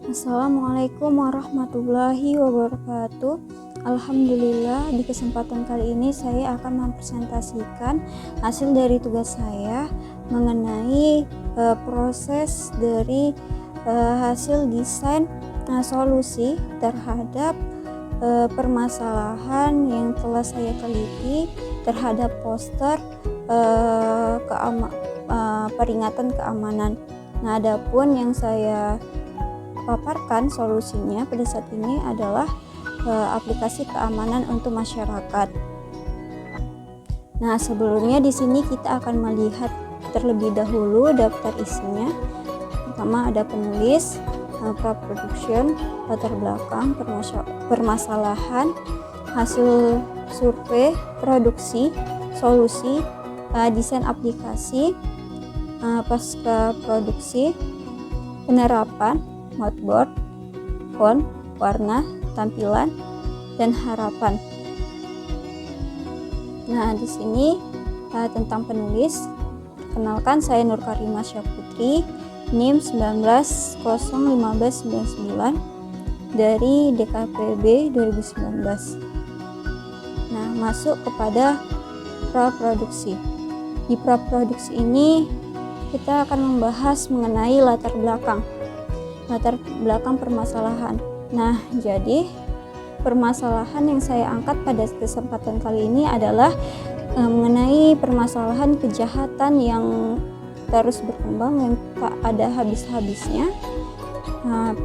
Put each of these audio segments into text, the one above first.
Assalamualaikum warahmatullahi wabarakatuh. Alhamdulillah, di kesempatan kali ini saya akan mempresentasikan hasil dari tugas saya mengenai proses dari hasil desain solusi terhadap permasalahan yang telah saya teliti terhadap poster peringatan keamanan. Nah, adapun yang saya paparkan solusinya pada saat ini adalah aplikasi keamanan untuk masyarakat. Nah, sebelumnya di sini kita akan melihat terlebih dahulu daftar isinya. Pertama ada penulis, pra-production, latar belakang, permasalahan, hasil survei, produksi, solusi, desain aplikasi, pasca produksi, penerapan, moodboard, font, warna, tampilan, dan harapan. Nah, di sini tentang penulis, perkenalkan saya Nur Karimah Syahputri, NIM 19/01599 dari DKPB 2019. Nah, masuk kepada praproduksi. Di praproduksi ini kita akan membahas mengenai latar belakang permasalahan. Nah, jadi permasalahan yang saya angkat pada kesempatan kali ini adalah mengenai permasalahan kejahatan yang terus berkembang yang tak ada habis-habisnya. Nah,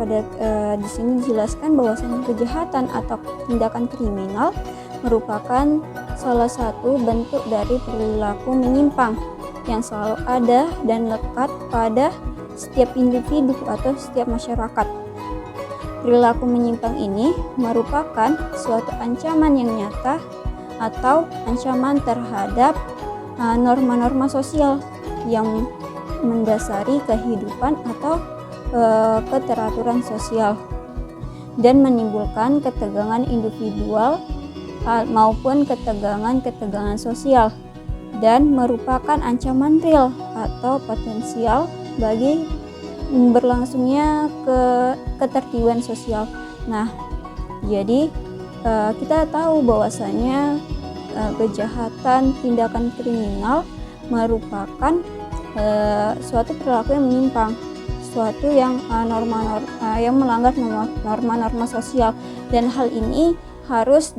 di sini dijelaskan bahwasanya kejahatan atau tindakan kriminal merupakan salah satu bentuk dari perilaku menyimpang yang selalu ada dan lekat pada setiap individu atau setiap masyarakat. Perilaku menyimpang ini merupakan suatu ancaman yang nyata atau ancaman terhadap norma-norma sosial yang mendasari kehidupan atau keteraturan sosial dan menimbulkan ketegangan individual maupun ketegangan sosial dan merupakan ancaman real atau potensial bagi berlangsungnya ketertiban sosial. Nah, jadi kita tahu bahwasanya kejahatan tindakan kriminal merupakan suatu perilaku yang menyimpang, suatu yang yang melanggar norma-norma sosial, dan hal ini harus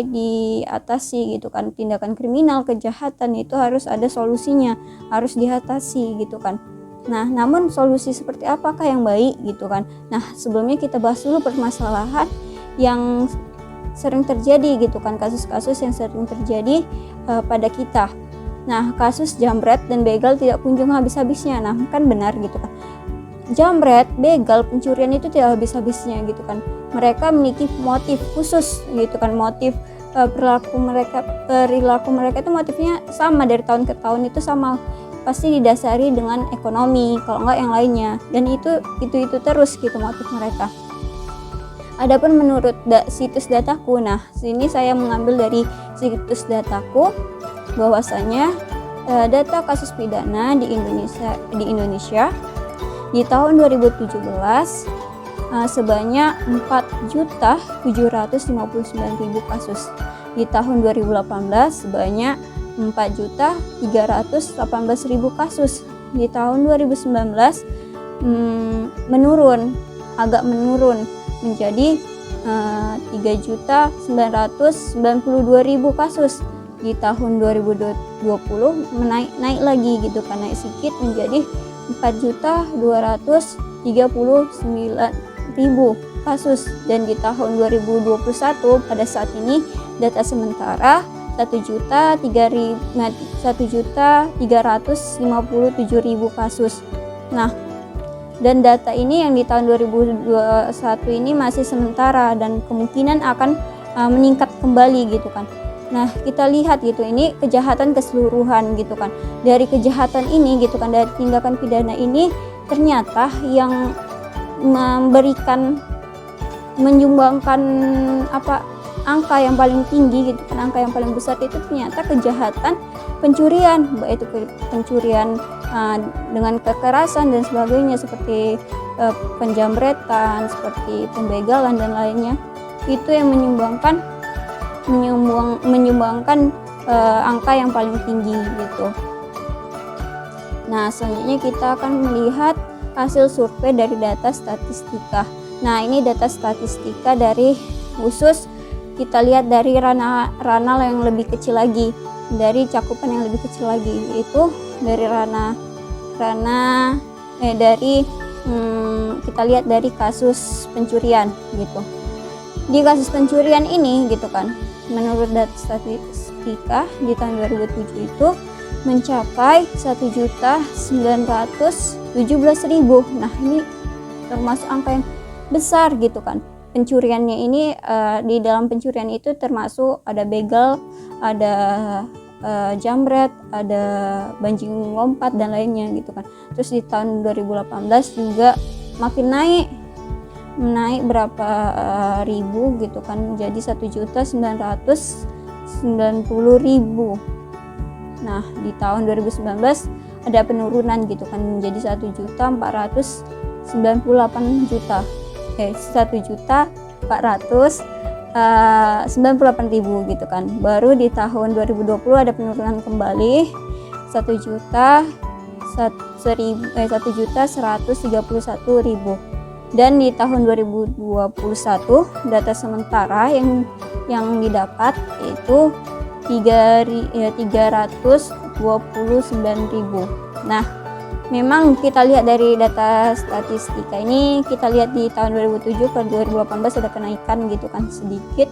diatasi gitu kan. Tindakan kriminal, kejahatan itu harus ada solusinya, harus diatasi gitu kan. Nah, namun solusi seperti apakah yang baik gitu kan. Nah, sebelumnya kita bahas dulu permasalahan yang sering terjadi gitu kan, kasus-kasus yang sering terjadi pada kita. Nah, kasus jambret dan begal tidak kunjung habis-habisnya. Nah, kan benar gitu kan. Jambret, begal, pencurian itu tidak habis-habisnya gitu kan. Mereka memiliki motif khusus gitu kan, motif perilaku mereka itu motifnya sama dari tahun ke tahun, itu sama, pasti didasari dengan ekonomi kalau enggak yang lainnya, dan itu terus gitu motif mereka. Adapun menurut situs Dataku, nah sini saya mengambil dari situs Dataku bahwasanya data kasus pidana di Indonesia di tahun 2017 sebanyak 4.759.000 kasus. Di tahun 2018 sebanyak 4.318.000 kasus. Di tahun 2019 agak menurun menjadi 3.992.000 kasus. Di tahun 2020 naik lagi gitu kan, naik sedikit menjadi 4.239.000 kasus. Dan di tahun 2021 pada saat ini data sementara 1.357.000 kasus. Nah, dan data ini yang di tahun 2021 ini masih sementara dan kemungkinan akan meningkat kembali gitu kan. Nah, kita lihat gitu, ini kejahatan keseluruhan gitu kan. Dari kejahatan ini gitu kan, dari tindakan pidana ini ternyata yang menyumbangkan angka yang paling tinggi gitu kan, angka yang paling besar itu ternyata kejahatan pencurian, baik itu pencurian dengan kekerasan dan sebagainya, seperti penjamretan, seperti pembegalan dan lainnya. Itu yang menyumbangkan angka yang paling tinggi gitu. Nah, selanjutnya kita akan melihat hasil survei dari data statistika. Nah, ini data statistika dari khusus kita lihat dari ranah yang lebih kecil lagi, dari cakupan yang lebih kecil lagi, yaitu dari kita lihat dari kasus pencurian gitu. Di kasus pencurian ini gitu kan, menurut data statistika di tahun 2007 itu mencapai 1.917.000. Nah, ini termasuk angka yang besar gitu kan. Pencuriannya ini di dalam pencurian itu termasuk ada begal, ada jamret, ada banjing lompat dan lainnya gitu kan. Terus di tahun 2018 juga makin naik berapa ribu gitu kan, jadi 1.990.000. Nah, di tahun 2019 ada penurunan gitu kan, menjadi 1.498.000 gitu kan. Baru di tahun 2020 ada penurunan kembali 1.131.000. Dan di tahun 2021 data sementara yang didapat itu 329.000. Nah, memang kita lihat dari data statistika ini, kita lihat di tahun 2007 ke 2018 ada kenaikan gitu kan, sedikit.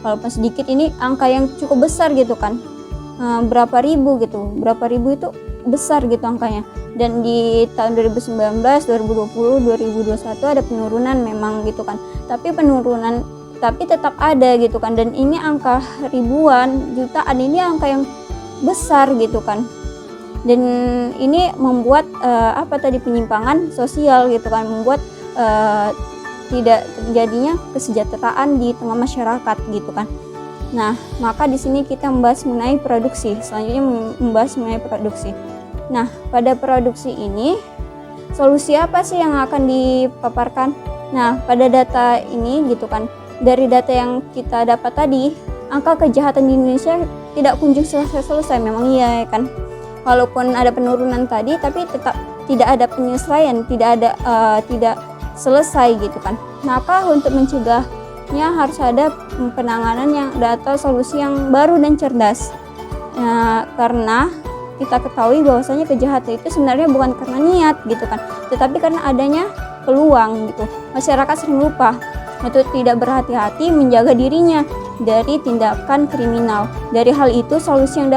Walaupun sedikit, ini angka yang cukup besar gitu kan. Berapa ribu itu besar gitu angkanya. Dan di tahun 2019, 2020, 2021 ada penurunan memang gitu kan. Tapi tetap ada gitu kan, dan ini angka ribuan, jutaan, ini angka yang besar gitu kan. Dan ini membuat penyimpangan sosial gitu kan, membuat tidak terjadinya kesejahteraan di tengah masyarakat gitu kan. Nah, maka di sini kita membahas mengenai produksi. Selanjutnya membahas mengenai produksi. Nah, pada produksi ini solusi apa sih yang akan dipaparkan? Nah, pada data ini gitu kan, dari data yang kita dapat tadi, angka kejahatan di Indonesia tidak kunjung selesai. Memang iya kan, walaupun ada penurunan tadi, tapi tetap tidak ada penyelesaian, tidak selesai gitu kan. Maka untuk mencegahnya harus ada penanganan atau solusi yang baru dan cerdas. Karena kita ketahui bahwasanya kejahatan itu sebenarnya bukan karena niat gitu kan, tetapi karena adanya peluang gitu. Masyarakat sering lupa untuk tidak berhati-hati menjaga dirinya dari tindakan kriminal. Dari hal itu, solusi yang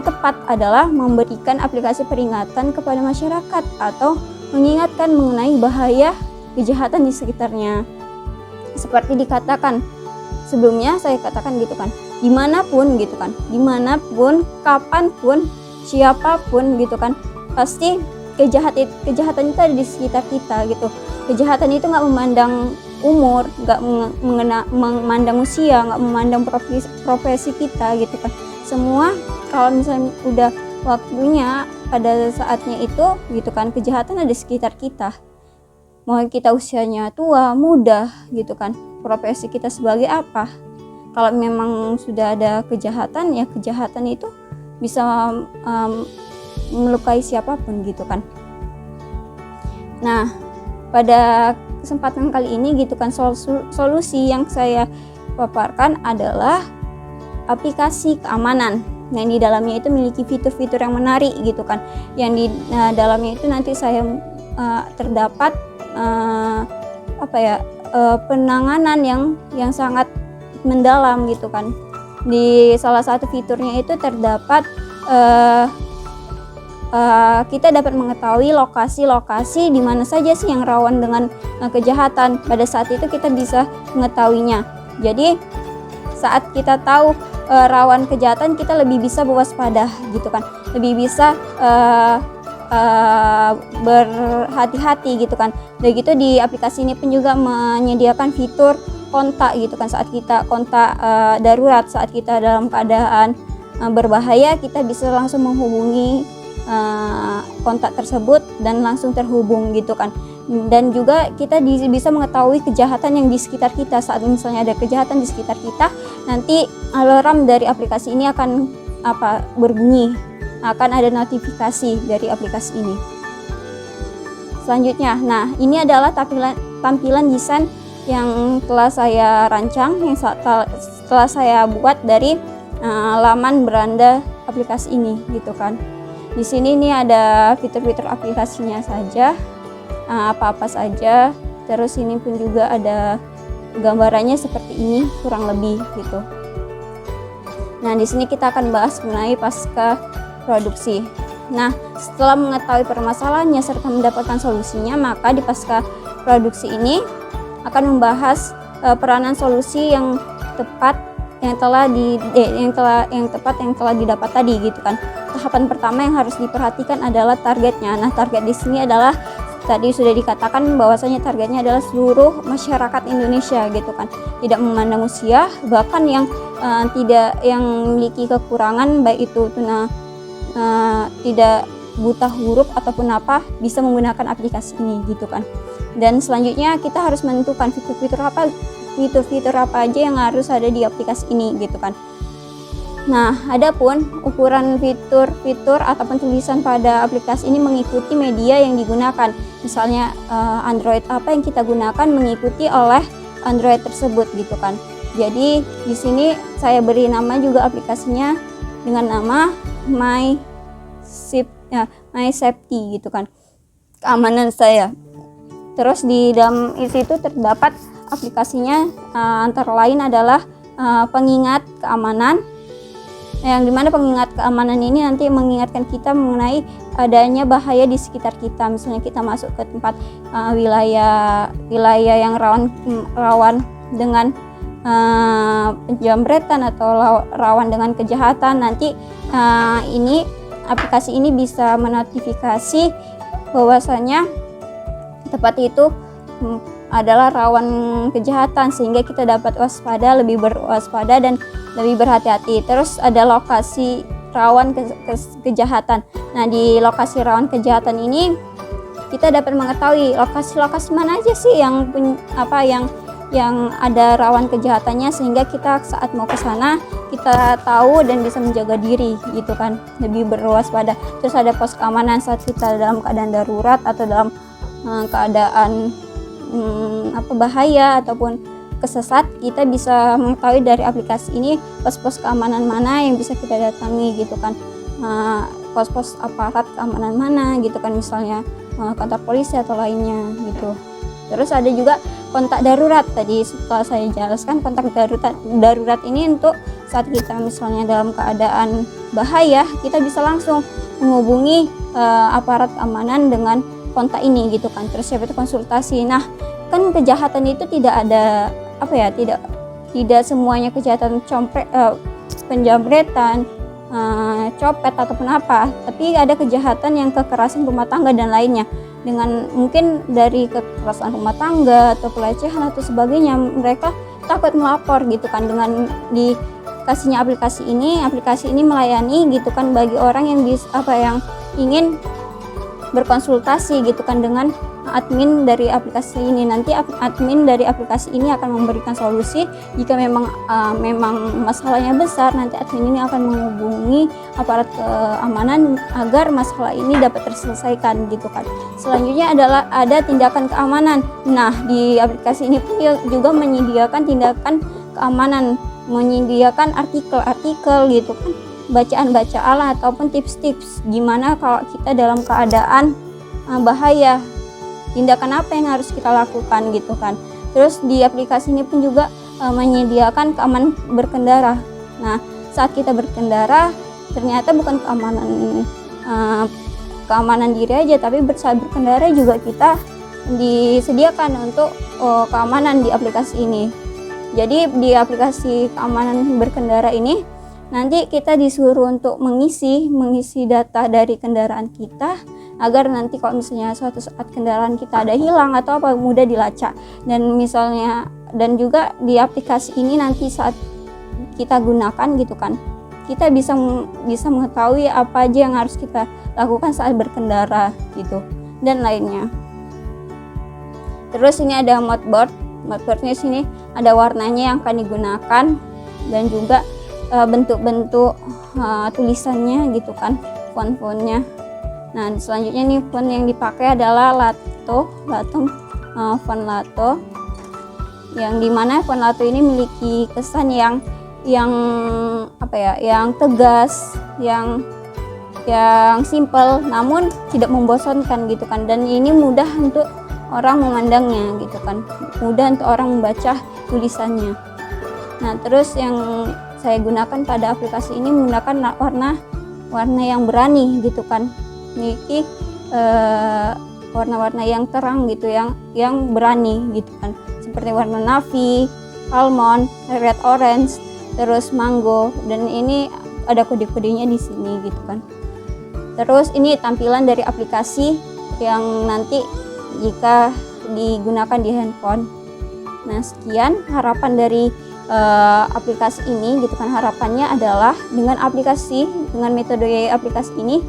tepat adalah memberikan aplikasi peringatan kepada masyarakat atau mengingatkan mengenai bahaya kejahatan di sekitarnya. Seperti dikatakan sebelumnya, saya katakan gitu kan, dimanapun, kapanpun, siapapun gitu kan, pasti kejahatan itu ada di sekitar kita gitu. Kejahatan itu nggak memandang umur, nggak memandang usia, nggak memandang profesi kita gitu kan. Semua kalau misalnya udah waktunya, pada saatnya itu gitu kan, kejahatan ada di sekitar kita. Mau kita usianya tua, muda gitu kan, profesi kita sebagai apa, kalau memang sudah ada kejahatan, ya kejahatan itu bisa melukai siapapun gitu kan. Nah, pada kesempatan kali ini gitu kan, solusi yang saya paparkan adalah aplikasi keamanan yang di dalamnya itu memiliki fitur-fitur yang menarik gitu kan. Yang di dalamnya itu nanti saya terdapat penanganan yang sangat mendalam gitu kan. Di salah satu fiturnya itu terdapat kita dapat mengetahui lokasi-lokasi di mana saja sih yang rawan dengan kejahatan. Pada saat itu kita bisa mengetahuinya. Jadi saat kita tahu rawan kejahatan, kita lebih bisa berwaspada gitu kan, lebih bisa berhati-hati gitu kan. Dan gitu di aplikasi ini pun juga menyediakan fitur kontak gitu kan, saat kita kontak darurat, saat kita dalam keadaan berbahaya, kita bisa langsung menghubungi kontak tersebut dan langsung terhubung gitu kan. Dan juga kita bisa mengetahui kejahatan yang di sekitar kita. Saat misalnya ada kejahatan di sekitar kita, nanti alarm dari aplikasi ini akan berbunyi, akan ada notifikasi dari aplikasi ini. Selanjutnya, nah ini adalah tampilan desain yang telah saya rancang, yang telah saya buat dari laman beranda aplikasi ini gitu kan. Di sini nih ada fitur-fitur aplikasinya saja, apa-apa saja. Terus ini pun juga ada gambarannya seperti ini kurang lebih gitu. Nah, di sini kita akan bahas mengenai pasca produksi. Nah, setelah mengetahui permasalahannya serta mendapatkan solusinya, maka di pasca produksi ini akan membahas peranan solusi yang tepat yang telah didapat tadi gitu kan. Tahapan pertama yang harus diperhatikan adalah targetnya. Nah, target di sini adalah tadi sudah dikatakan bahwasanya targetnya adalah seluruh masyarakat Indonesia gitu kan. Tidak memandang usia, bahkan yang memiliki kekurangan baik itu tidak buta huruf ataupun apa, bisa menggunakan aplikasi ini gitu kan. Dan selanjutnya kita harus menentukan fitur-fitur apa aja yang harus ada di aplikasi ini gitu kan. Nah, adapun ukuran fitur-fitur ataupun tulisan pada aplikasi ini mengikuti media yang digunakan. Misalnya Android apa yang kita gunakan mengikuti oleh Android tersebut gitu kan. Jadi di sini saya beri nama juga aplikasinya dengan nama My Safety gitu kan. Keamanan saya. Terus di dalam itu terdapat aplikasinya antara lain adalah pengingat keamanan, yang dimana pengingat keamanan ini nanti mengingatkan kita mengenai adanya bahaya di sekitar kita. Misalnya kita masuk ke tempat wilayah yang rawan dengan penjamretan atau rawan dengan kejahatan, nanti ini aplikasi ini bisa menotifikasi bahwasanya tempat itu adalah rawan kejahatan, sehingga kita dapat lebih berwaspada dan lebih berhati-hati. Terus ada lokasi rawan kejahatan. Nah, di lokasi rawan kejahatan ini kita dapat mengetahui lokasi-lokasi mana aja sih yang ada rawan kejahatannya, sehingga kita saat mau ke sana kita tahu dan bisa menjaga diri gitu kan, lebih berwaspada. Terus ada pos keamanan saat kita dalam keadaan darurat atau dalam keadaan bahaya ataupun kesesat, kita bisa mengetahui dari aplikasi ini pos-pos keamanan mana yang bisa kita datangi gitu kan, pos-pos aparat keamanan mana gitu kan, misalnya kantor polisi atau lainnya gitu. Terus ada juga kontak darurat. Tadi setelah saya jelaskan, kontak darurat ini untuk saat kita misalnya dalam keadaan bahaya, kita bisa langsung menghubungi aparat keamanan dengan kontak ini gitu kan. Terus siapa itu konsultasi. Nah, kan kejahatan itu tidak ada tidak semuanya kejahatan penjamretan, copet ataupun apa, tapi ada kejahatan yang kekerasan rumah tangga dan lainnya. Dengan mungkin dari kekerasan rumah tangga atau pelecehan atau sebagainya, mereka takut melapor gitu kan. Dengan dikasihnya aplikasi ini melayani gitu kan bagi orang yang ingin berkonsultasi gitu kan dengan admin dari aplikasi ini. Nanti admin dari aplikasi ini akan memberikan solusi. Jika memang masalahnya besar, nanti admin ini akan menghubungi aparat keamanan agar masalah ini dapat terselesaikan gitu kan. Selanjutnya adalah ada tindakan keamanan. Nah, di aplikasi ini pun juga menyediakan tindakan keamanan, menyediakan artikel-artikel gitu kan, bacaan-bacaan ataupun tips-tips gimana kalau kita dalam keadaan bahaya, tindakan apa yang harus kita lakukan gitu kan. Terus di aplikasi ini pun juga menyediakan keamanan berkendara. Nah, saat kita berkendara ternyata bukan keamanan diri aja, tapi saat berkendara juga kita disediakan untuk keamanan di aplikasi ini. Jadi di aplikasi keamanan berkendara ini nanti kita disuruh untuk mengisi data dari kendaraan kita, agar nanti kalau misalnya suatu saat kendaraan kita ada hilang atau apa, mudah dilacak. Dan misalnya dan juga di aplikasi ini nanti saat kita gunakan gitu kan, kita bisa mengetahui apa aja yang harus kita lakukan saat berkendara gitu dan lainnya. Terus ini ada modboardnya sini ada warnanya yang akan digunakan dan juga bentuk-bentuk tulisannya gitu kan, font-fontnya. Nah selanjutnya nih font yang dipakai adalah font Lato, yang dimana font Lato ini memiliki kesan yang tegas, yang simple namun tidak membosankan gitu kan, dan ini mudah untuk orang memandangnya gitu kan, mudah untuk orang membaca tulisannya. Nah terus yang saya gunakan pada aplikasi ini menggunakan warna yang berani gitu kan, memiliki warna-warna yang terang gitu, yang berani gitu kan, seperti warna navy, almond, red orange, terus mango, dan ini ada kode-kodenya di sini gitu kan. Terus ini tampilan dari aplikasi yang nanti jika digunakan di handphone. Nah sekian harapan dari aplikasi ini gitu kan. Harapannya adalah dengan metode aplikasi ini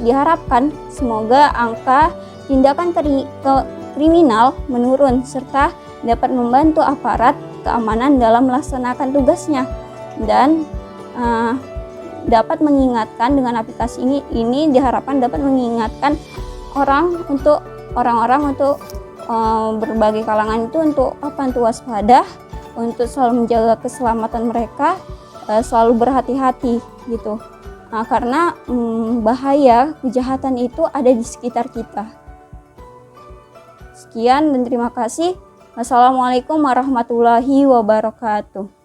diharapkan semoga angka tindakan kriminal menurun serta dapat membantu aparat keamanan dalam melaksanakan tugasnya, dan dapat mengingatkan dengan aplikasi ini diharapkan dapat mengingatkan orang-orang untuk berbagai kalangan itu untuk waspada, untuk selalu menjaga keselamatan mereka, selalu berhati-hati gitu. Nah, karena bahaya kejahatan itu ada di sekitar kita. Sekian dan terima kasih. Wassalamualaikum warahmatullahi wabarakatuh.